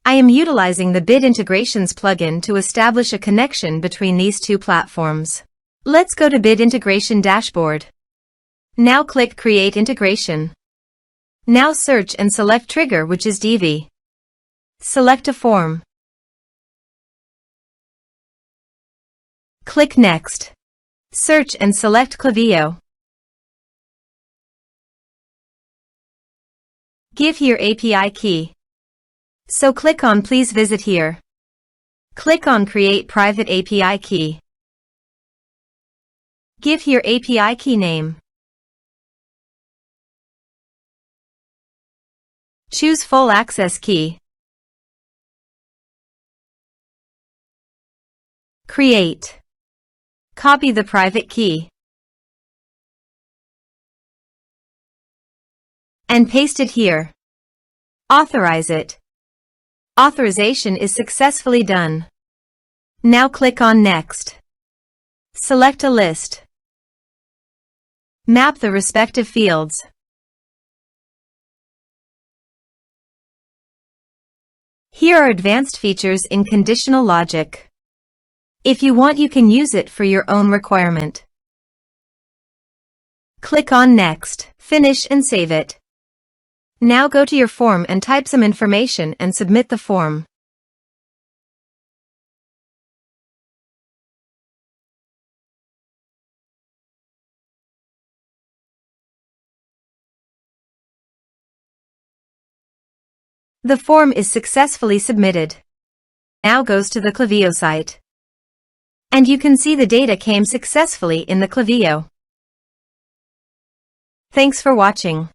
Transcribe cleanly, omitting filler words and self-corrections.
I am utilizing the Bid Integrations plugin to establish a connection between these two platforms. Let's go to Bid Integration Dashboard. Now click Create Integration. Now search and select Trigger, which is Divi. Select a form. Click Next. Search and select Klaviyo. Give here API key. So click on Please visit here. Click on Create private API key. Give here API key name. Choose full access key. Create. Copy the private key. And paste it here. Authorize it. Authorization is successfully done. Now click on Next. Select a list. Map the respective fields. Here are advanced features in conditional logic. If you want, you can use it for your own requirement. Click on Next, finish and save it. Now go to your form and type some information and submit the form. The form is successfully submitted. Now goes to the Klaviyo site. And you can see the data came successfully in the Klaviyo. Thanks for watching.